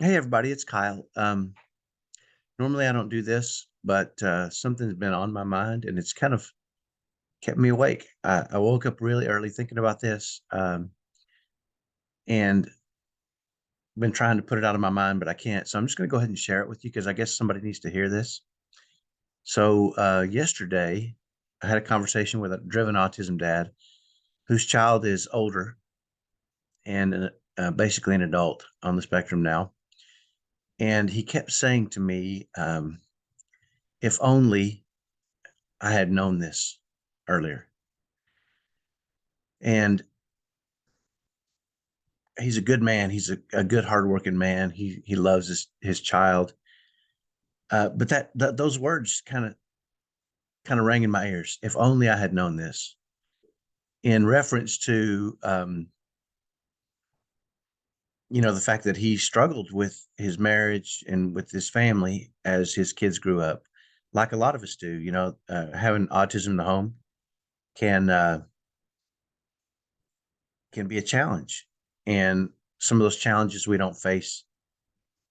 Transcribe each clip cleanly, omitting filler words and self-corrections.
Hey everybody, it's Kyle. Normally I don't do this, but something's been on my mind and it's kind of kept me awake. I woke up really early thinking about this, and been trying to put it out of my mind, but I can't. So I'm just going to go ahead and share it with you because I guess somebody needs to hear this. So yesterday I had a conversation with a driven autism dad whose child is older and basically an adult on the spectrum now. And he kept saying to me, if only I had known this earlier. And he's a good man. He's a good, hardworking man. He loves his child. But those words kind of rang in my ears. If only I had known this, in reference to the fact that he struggled with his marriage and with his family as his kids grew up, like a lot of us do. Having autism in the home can can be a challenge, and some of those challenges we don't face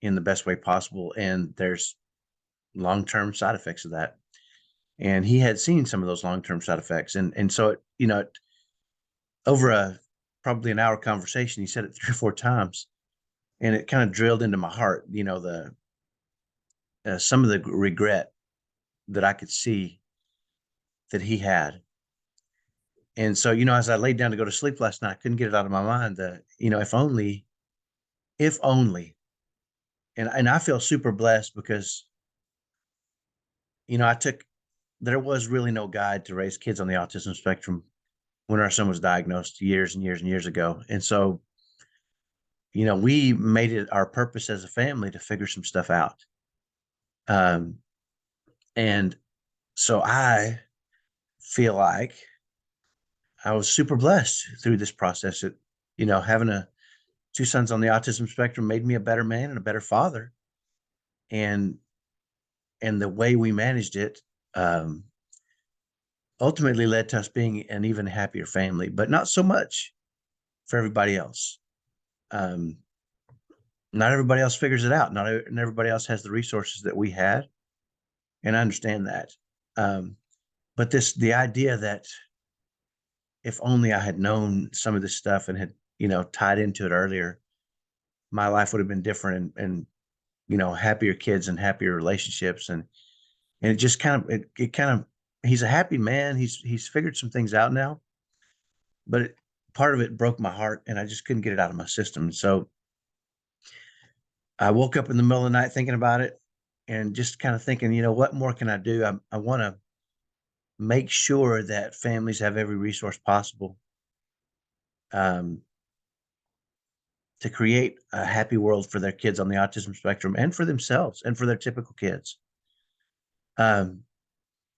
in the best way possible, and there's long-term side effects of that. And he had seen some of those long-term side effects, and so over a probably an hour conversation, he said it 3 or 4 times, and it kind of drilled into my heart. The some of the regret that I could see that he had. And so, as I laid down to go to sleep last night, I couldn't get it out of my mind that, if only, and I feel super blessed because, I took there was really no guide to raise kids on the autism spectrum when our son was diagnosed years and years and years ago. And so, we made it our purpose as a family to figure some stuff out. Um, and so I feel like I was super blessed through this process. Having two sons on the autism spectrum made me a better man and a better father. And the way we managed it um, ultimately led to us being an even happier family, but not so much for everybody else. Um, Not everybody else figures it out. Not everybody else has the resources that we had, and I understand that. Um, but the idea that if only I had known some of this stuff and had tied into it earlier, my life would have been different, and happier kids and happier relationships, and it just kind of he's a happy man. He's figured some things out now, but part of it broke my heart, and I just couldn't get it out of my system. So I woke up in the middle of the night thinking about it and just kind of thinking, what more can I do? I want to make sure that families have every resource possible um, to create a happy world for their kids on the autism spectrum and for themselves and for their typical kids. Um,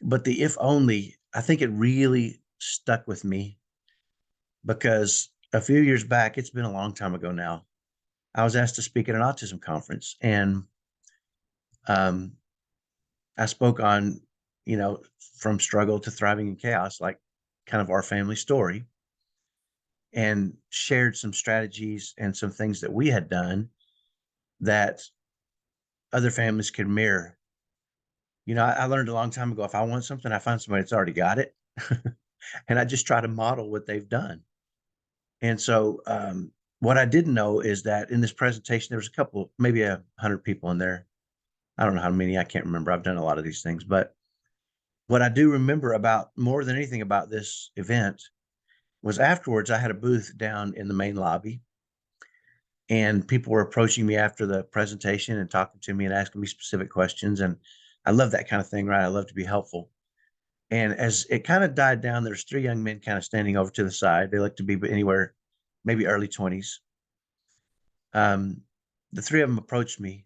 but the if only, I think it really stuck with me because a few years back, it's been a long time ago now, I was asked to speak at an autism conference, and um, I spoke on, from struggle to thriving in chaos, like kind of our family story, and shared some strategies and some things that we had done that other families could mirror. I learned a long time ago, if I want something, I find somebody that's already got it. And I just try to model what they've done. And so, what I didn't know is that in this presentation, there was a couple, maybe 100 people in there. I don't know how many, I can't remember. I've done a lot of these things, but what I do remember about more than anything about this event was afterwards, I had a booth down in the main lobby, and people were approaching me after the presentation and talking to me and asking me specific questions. And I love that kind of thing, right? I love to be helpful. And as it kind of died down, there's three young men kind of standing over to the side. They look to be anywhere, maybe early 20s. Um, the three of them approached me,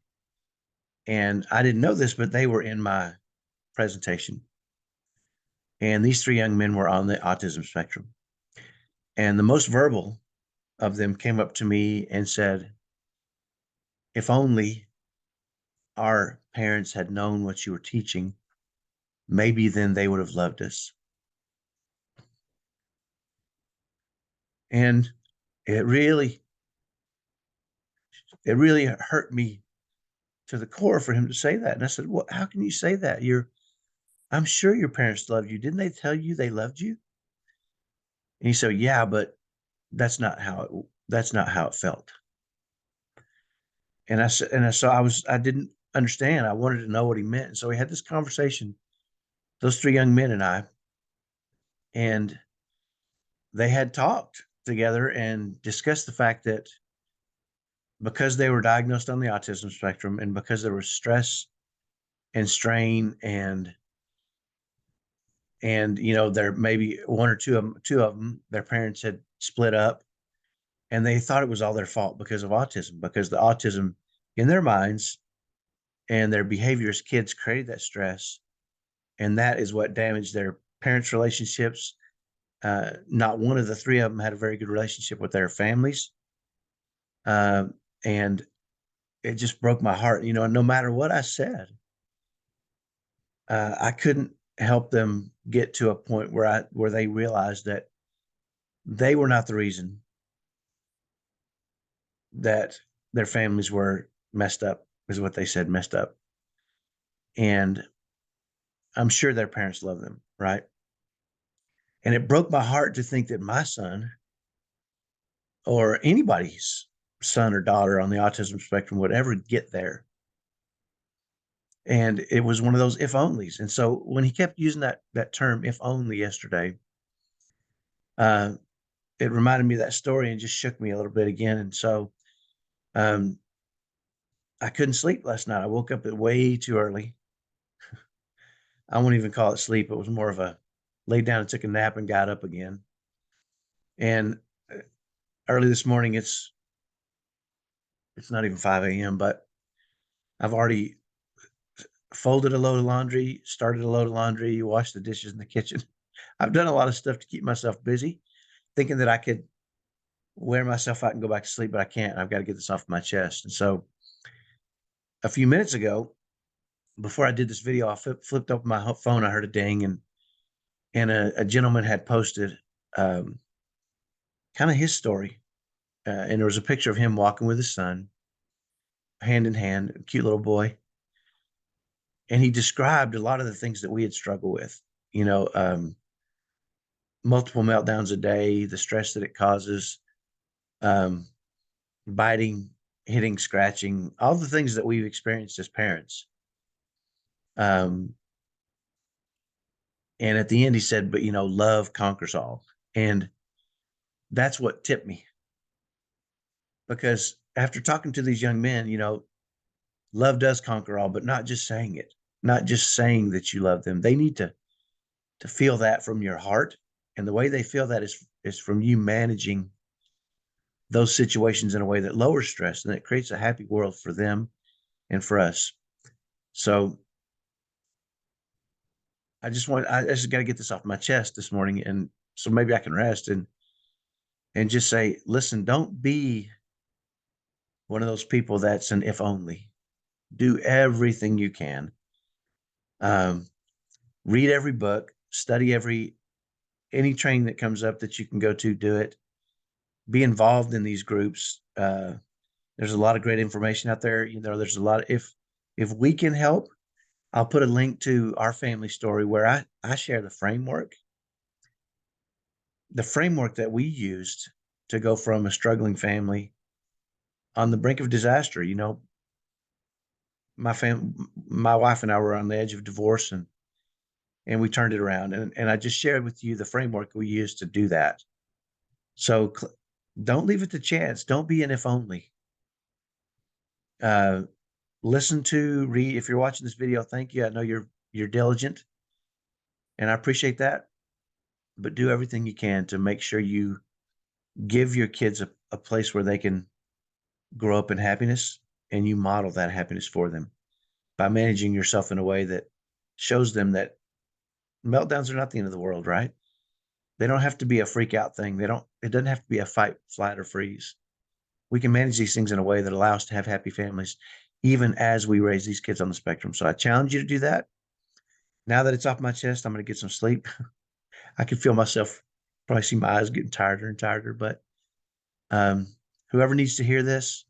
and I didn't know this, but they were in my presentation. And these three young men were on the autism spectrum. And the most verbal of them came up to me and said, if only our parents had known what you were teaching, maybe then they would have loved us. And it really it really hurt me to the core for him to say that. And I said, well, how can you say that? I'm sure your parents loved you. Didn't they tell you they loved you? And he said, yeah, but that's not how it felt. And I said, so I didn't understand. I wanted to know what he meant. And so we had this conversation, those three young men and I, and they had talked together and discussed the fact that because they were diagnosed on the autism spectrum and because there was stress and strain and there maybe one or two of them, their parents had split up, and they thought it was all their fault because of autism, because the autism in their minds and their behavior as kids created that stress, and that is what damaged their parents' relationships. Not one of the three of them had a very good relationship with their families, uh, and it just broke my heart. No matter what I said, I couldn't help them get to a point where they realized that they were not the reason that their families were messed up, is what they said, messed up. And I'm sure their parents love them, right? And it broke my heart to think that my son or anybody's son or daughter on the autism spectrum would ever get there. And it was one of those if onlys. And so when he kept using that term if only yesterday, uh, it reminded me of that story and just shook me a little bit again. And so um, I couldn't sleep last night. I woke up way too early. I won't even call it sleep. It was more of a laid down and took a nap and got up again. And early this morning, it's not even 5 a.m., but I've already folded a load of laundry, started a load of laundry, washed the dishes in the kitchen. I've done a lot of stuff to keep myself busy, thinking that I could wear myself out and go back to sleep, but I can't. I've got to get this off my chest. And so a few minutes ago, before I did this video, I flipped open my phone. I heard a ding, and a gentleman had posted um, kind of his story. And there was a picture of him walking with his son, hand in hand, a cute little boy. And he described a lot of the things that we had struggled with, you know, multiple meltdowns a day, the stress that it causes, um, biting, hitting, scratching, all the things that we've experienced as parents. Um, and at the end, he said, but love conquers all. And that's what tipped me, because after talking to these young men, love does conquer all, but not just saying it, not just saying that you love them. They need to feel that from your heart. And the way they feel that is from you managing those situations in a way that lowers stress and that creates a happy world for them and for us. So I just got to get this off my chest this morning. And so maybe I can rest and just say, listen, don't be one of those people that's an if only. Do everything you can. Um, read every book, study any training that comes up that you can go to, do it. Be involved in these groups. There's a lot of great information out there. There's a lot of, if we can help, I'll put a link to our family story where I share the framework that we used to go from a struggling family on the brink of disaster. My wife and I were on the edge of divorce, and we turned it around. And I just shared with you the framework we used to do that. So don't leave it to chance. Don't be an if only. Uh, read. If you're watching this video, thank you. I know you're diligent, and I appreciate that. But do everything you can to make sure you give your kids a place where they can grow up in happiness, and you model that happiness for them by managing yourself in a way that shows them that meltdowns are not the end of the world, right? They don't have to be a freak out thing. It doesn't have to be a fight, flight, or freeze. We can manage these things in a way that allows us to have happy families, even as we raise these kids on the spectrum. So I challenge you to do that. Now that it's off my chest, I'm going to get some sleep. I can feel myself, probably see my eyes getting tighter and tighter, but whoever needs to hear this,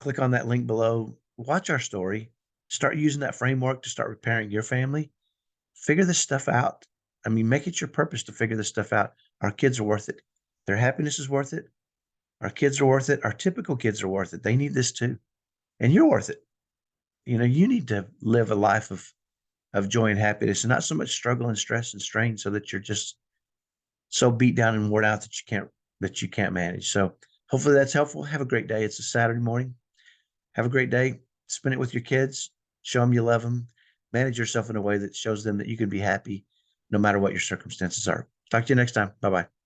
click on that link below, watch our story, start using that framework to start repairing your family. Figure this stuff out. I mean, make it your purpose to figure this stuff out. Our kids are worth it. Their happiness is worth it. Our kids are worth it. Our typical kids are worth it. They need this too. And you're worth it. You need to live a life of joy and happiness and not so much struggle and stress and strain so that you're just so beat down and worn out that you can't manage. So hopefully that's helpful. Have a great day. It's a Saturday morning. Have a great day. Spend it with your kids. Show them you love them. Manage yourself in a way that shows them that you can be happy no matter what your circumstances are. Talk to you next time. Bye bye.